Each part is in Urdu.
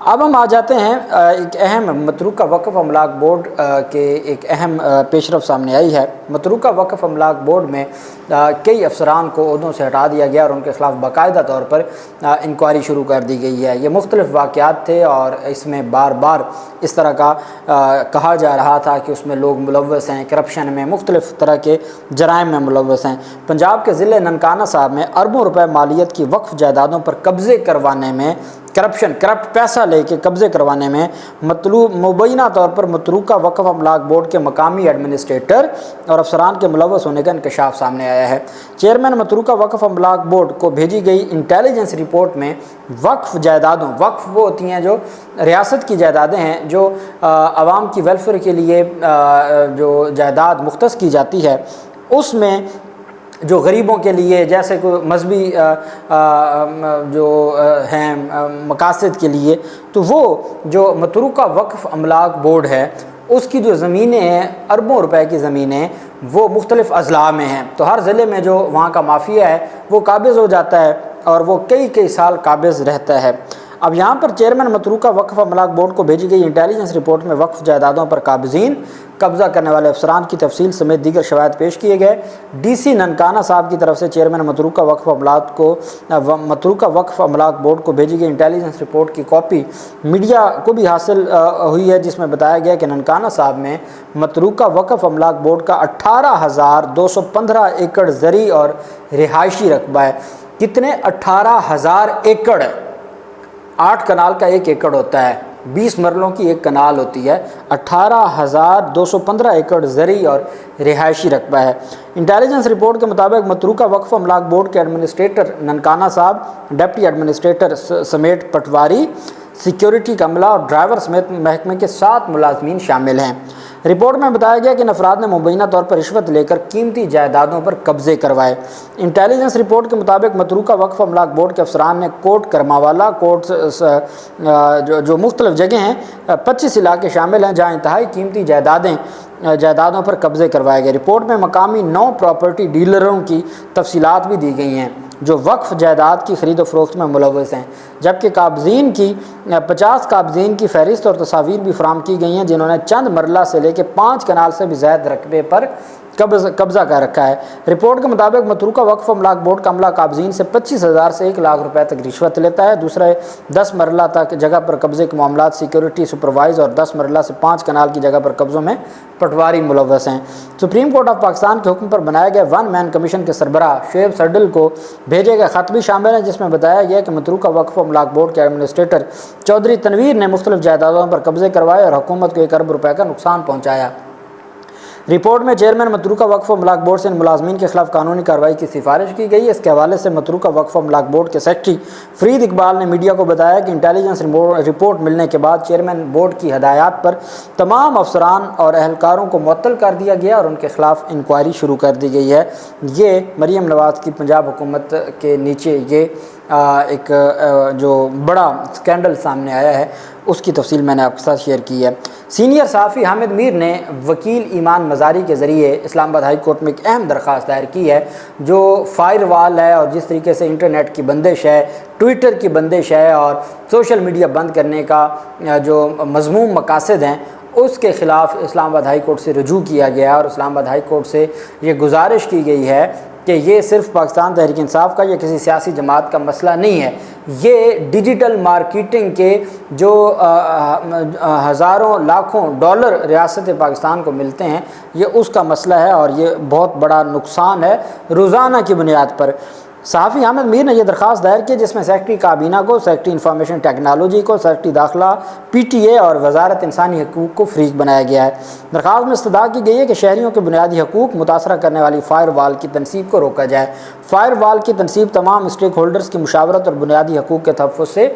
اب ہم آ جاتے ہیں ایک اہم متروکہ وقف املاک بورڈ کے ایک اہم پیش رفت سامنے آئی ہے۔ متروکہ وقف املاک بورڈ میں کئی افسران کو عہدوں سے ہٹا دیا گیا اور ان کے خلاف باقاعدہ طور پر انکوائری شروع کر دی گئی ہے۔ یہ مختلف واقعات تھے اور اس میں بار بار اس طرح کا کہا جا رہا تھا کہ اس میں لوگ ملوث ہیں، کرپشن میں، مختلف طرح کے جرائم میں ملوث ہیں۔ پنجاب کے ضلع ننکانہ صاحب میں اربوں روپے مالیت کی وقف جائیدادوں پر قبضے کروانے میں کرپٹ پیسہ لے کے قبضے کروانے میں مبینہ طور پر متروکہ وقف املاک بورڈ کے مقامی ایڈمنسٹریٹر اور افسران کے ملوث ہونے کا انکشاف سامنے آیا ہے۔ چیئرمین متروکہ وقف املاک بورڈ کو بھیجی گئی انٹیلیجنس رپورٹ میں وقف جائیدادوں، وقف وہ ہوتی ہیں جو ریاست کی جائیدادیں ہیں جو عوام کی ویلفیئر کے لیے جو جائیداد مختص کی جاتی ہے، اس میں جو غریبوں کے لیے جیسے کوئی مذہبی جو ہیں مقاصد کے لیے، تو وہ جو متروکہ وقف املاک بورڈ ہے اس کی جو زمینیں ہیں اربوں روپے کی زمینیں وہ مختلف اضلاع میں ہیں۔ تو ہر ضلع میں جو وہاں کا مافیا ہے وہ قابض ہو جاتا ہے اور وہ کئی سال قابض رہتا ہے۔ اب یہاں پر چیئرمین متروکہ وقف املاک بورڈ کو بھیجی گئی انٹیلیجنس رپورٹ میں وقف جائیدادوں پر قابضین، قبضہ کرنے والے افسران کی تفصیل سمیت دیگر شواہد پیش کیے گئے۔ ڈی سی ننکانہ صاحب کی طرف سے چیئرمین متروکہ وقف املاک بورڈ کو بھیجی گئی انٹیلیجنس رپورٹ کی کاپی میڈیا کو بھی حاصل ہوئی ہے، جس میں بتایا گیا کہ ننکانہ صاحب میں متروکہ وقف املاک بورڈ کا 18,215 ایکڑ زرعی اور رہائشی رقبہ ہے۔ کتنے؟ 18,000 ایکڑ۔ 8 کنال کا 1 ایکڑ ہوتا ہے، 20 مرلوں کی 1 کنال ہوتی ہے۔ 18,215 ایکڑ زرعی اور رہائشی رقبہ ہے۔ انٹیلیجنس رپورٹ کے مطابق متروکہ وقف املاک بورڈ کے ایڈمنسٹریٹر ننکانہ صاحب، ڈپٹی ایڈمنسٹریٹر سمیت پٹواری، سیکیورٹی کا عملہ اور ڈرائیور سمیت محکمے کے 7 ملازمین شامل ہیں۔ رپورٹ میں بتایا گیا کہ ان افراد نے مبینہ طور پر رشوت لے کر قیمتی جائیدادوں پر قبضے کروائے۔ انٹیلیجنس رپورٹ کے مطابق متروکہ وقف املاک بورڈ کے افسران نے کوٹ کرماوالا جو مختلف جگہ ہیں 25 علاقے شامل ہیں جہاں انتہائی قیمتی جائیدادوں پر قبضے کروائے گئے۔ رپورٹ میں مقامی 9 پراپرٹی ڈیلروں کی تفصیلات بھی دی گئی ہیں جو وقف جائیداد کی خرید و فروخت میں ملوث ہیں، جبکہ 50 قابضین کی فہرست اور تصاویر بھی فراہم کی گئی ہیں جنہوں نے چند مرلہ سے لے کے 5 کنال سے بھی زائد رقبے پر قبضہ کر رکھا ہے۔ رپورٹ کے مطابق متروکہ وقف املاک بورڈ کا عملہ قابضین سے 25,000 سے 1 لاکھ روپے تک رشوت لیتا ہے۔ دوسرے 10 مرلہ تک جگہ پر قبضے کے معاملات سیکیورٹی سپروائز اور 10 مرلہ سے 5 کنال کی جگہ پر قبضوں میں پٹواری ملوث ہیں۔ سپریم کورٹ آف پاکستان کے حکم پر بنائے گئے 1 مین کمیشن کے سربراہ شعیب سرڈل کو بھیجے گئے خط بھی شامل ہیں، جس میں بتایا گیا کہ متروکہ وقف املاک بورڈ کے ایڈمنسٹریٹر چودھری تنویر نے مختلف جائیدادوں پر قبضے کروائے اور حکومت کو 1 ارب روپے کا نقصان پہنچایا۔ رپورٹ میں چیئرمین متروکہ وقف املاک بورڈ سے ان ملازمین کے خلاف قانونی کارروائی کی سفارش کی گئی ہے۔ اس کے حوالے سے متروکہ وقف املاک بورڈ کے سیکرٹری فرید اقبال نے میڈیا کو بتایا کہ انٹیلیجنس رپورٹ ملنے کے بعد چیئرمین بورڈ کی ہدایات پر تمام افسران اور اہلکاروں کو معطل کر دیا گیا اور ان کے خلاف انکوائری شروع کر دی گئی ہے۔ یہ مریم نواز کی پنجاب حکومت کے نیچے یہ ایک جو بڑا سکینڈل سامنے آیا ہے اس کی تفصیل میں نے آپ کے ساتھ شیئر کی ہے۔ سینئر صحافی حامد میر نے وکیل ایمان مزاری کے ذریعے اسلام آباد ہائی کورٹ میں ایک اہم درخواست دائر کی ہے جو فائر وال ہے اور جس طریقے سے انٹرنیٹ کی بندش ہے، ٹویٹر کی بندش ہے اور سوشل میڈیا بند کرنے کا جو مذموم مقاصد ہیں اس کے خلاف اسلام آباد ہائی کورٹ سے رجوع کیا گیا اور اسلام آباد ہائی کورٹ سے یہ گزارش کی گئی ہے کہ یہ صرف پاکستان تحریک انصاف کا یا کسی سیاسی جماعت کا مسئلہ نہیں ہے، یہ ڈیجیٹل مارکیٹنگ کے جو ہزاروں لاکھوں ڈالر ریاست پاکستان کو ملتے ہیں یہ اس کا مسئلہ ہے اور یہ بہت بڑا نقصان ہے روزانہ کی بنیاد پر۔ صحافی حامد میر نے یہ درخواست دائر کی جس میں سیکرٹری کابینہ کو، سیکرٹری انفارمیشن ٹیکنالوجی کو، سیکرٹری داخلہ پی ٹی اے اور وزارت انسانی حقوق کو فریق بنایا گیا ہے۔ درخواست میں استدعا کی گئی ہے کہ شہریوں کے بنیادی حقوق متاثرہ کرنے والی فائر وال کی تنصیب کو روکا جائے۔ فائر وال کی تنصیب تمام اسٹیک ہولڈرز کی مشاورت اور بنیادی حقوق کے تحفظ سے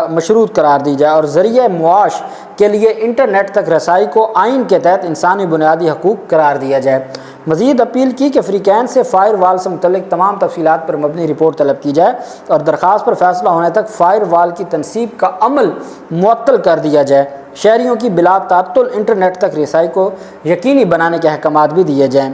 مشروط قرار دی جائے اور ذریعہ معاش کے لیے انٹرنیٹ تک رسائی کو آئین کے تحت انسانی بنیادی حقوق قرار دیا جائے۔ مزید اپیل کی کہ فریقین سے فائر وال سے متعلق تمام تفصیلات پر مبنی رپورٹ طلب کی جائے اور درخواست پر فیصلہ ہونے تک فائر وال کی تنصیب کا عمل معطل کر دیا جائے۔ شہریوں کی بلا تعطل انٹرنیٹ تک رسائی کو یقینی بنانے کے احکامات بھی دیے جائیں۔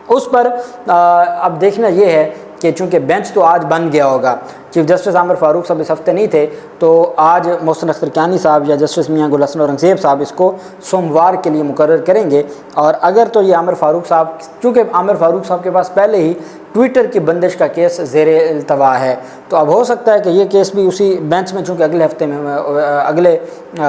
اس پر اب دیکھنا یہ ہے کہ چونکہ بینچ تو آج بن گیا ہوگا، چیف جسٹس عامر فاروق صاحب اس ہفتے نہیں تھے، تو آج محسن اختر کیانی صاحب یا جسٹس میاں گل حسن اورنگزیب صاحب اس کو سوموار کے لیے مقرر کریں گے، اور اگر تو یہ عامر فاروق صاحب، چونکہ عامر فاروق صاحب کے پاس پہلے ہی ٹویٹر کی بندش کا کیس زیر التوا ہے، تو اب ہو سکتا ہے کہ یہ کیس بھی اسی بینچ میں، چونکہ اگلے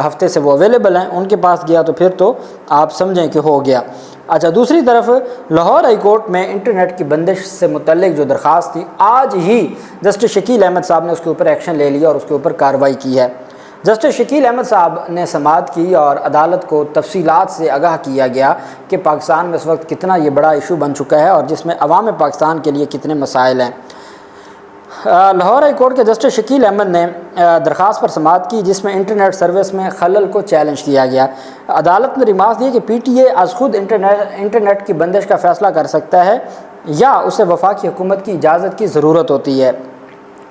ہفتے سے وہ اویلیبل ہیں، ان کے پاس گیا تو پھر تو آپ سمجھیں کہ ہو گیا۔ اچھا، دوسری طرف لاہور ہائی کورٹ میں انٹرنیٹ کی بندش سے متعلق جو درخواست تھی، آج ہی جسٹس شکیل احمد صاحب نے اس کے اوپر ایکشن لے لیا اور اس کے اوپر کارروائی کی ہے۔ جسٹس شکیل احمد صاحب نے سماعت کی اور عدالت کو تفصیلات سے آگاہ کیا گیا کہ پاکستان میں اس وقت کتنا یہ بڑا ایشو بن چکا ہے اور جس میں عوام پاکستان کے لیے کتنے مسائل ہیں۔ لاہور ہائی کورٹ کے جسٹس شکیل احمد نے درخواست پر سماعت کی جس میں انٹرنیٹ سروس میں خلل کو چیلنج کیا گیا۔ عدالت نے ریمارک دی کہ پی ٹی اے از خود انٹرنیٹ کی بندش کا فیصلہ کر سکتا ہے یا اسے وفاقی حکومت کی اجازت کی ضرورت ہوتی ہے۔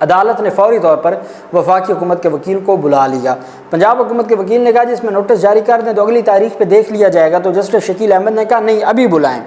عدالت نے فوری طور پر وفاقی حکومت کے وکیل کو بلا لیا۔ پنجاب حکومت کے وکیل نے کہا جس میں نوٹس جاری کر دیں تو اگلی تاریخ پہ دیکھ لیا جائے گا، تو جسٹس شکیل احمد نے کہا نہیں، ابھی بلائیں،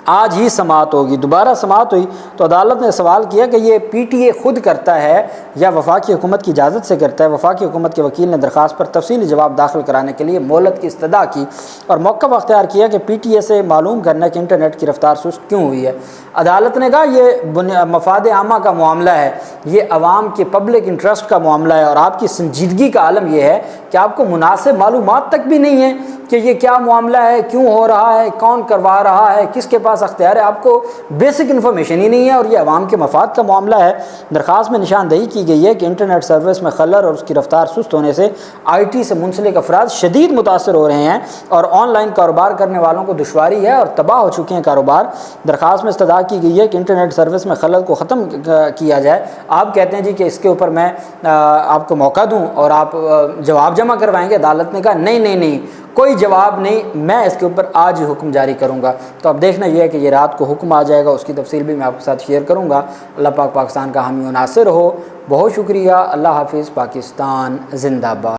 آج ہی سماعت ہوگی۔ دوبارہ سماعت ہوئی تو عدالت نے سوال کیا کہ یہ پی ٹی اے خود کرتا ہے یا وفاقی حکومت کی اجازت سے کرتا ہے۔ وفاقی حکومت کے وکیل نے درخواست پر تفصیلی جواب داخل کرانے کے لیے مہلت کی استدعا کی اور موقف اختیار کیا کہ پی ٹی اے سے معلوم کرنا کہ انٹرنیٹ کی رفتار سست کیوں ہوئی ہے۔ عدالت نے کہا یہ مفاد عامہ کا معاملہ ہے، یہ عوام کے پبلک انٹرسٹ کا معاملہ ہے، اور آپ کی سنجیدگی کا عالم یہ ہے کہ آپ کو مناسب معلومات تک بھی نہیں ہے کہ یہ کیا معاملہ ہے، کیوں ہو رہا ہے، کون کروا رہا ہے، کس کے پاس اختیار ہے، آپ کو بیسک انفارمیشن ہی نہیں ہے، اور یہ عوام کے مفاد کا معاملہ ہے۔ درخواست میں نشاندہی کی گئی ہے کہ انٹرنیٹ سروس میں خلل اور اس کی رفتار سست ہونے سے آئی ٹی سے منسلک افراد شدید متاثر ہو رہے ہیں اور آن لائن کاروبار کرنے والوں کو دشواری ہے اور تباہ ہو چکے ہیں کاروبار۔ درخواست میں استدعا کی گئی ہے کہ انٹرنیٹ سروس میں خلل کو ختم کیا جائے۔ آپ کہتے ہیں جی کہ اس کے اوپر میں آپ کو موقع دوں اور آپ جواب جمع کروائیں گے۔ عدالت نے کہا نہیں، کوئی جواب نہیں، میں اس کے اوپر آج ہی حکم جاری کروں گا۔ تو اب دیکھنا یہ ہے کہ یہ رات کو حکم آ جائے گا، اس کی تفصیل بھی میں آپ کے ساتھ شیئر کروں گا۔ اللہ پاک پاکستان کا حامی و ناصر ہو۔ بہت شکریہ، اللہ حافظ، پاکستان زندہ باد۔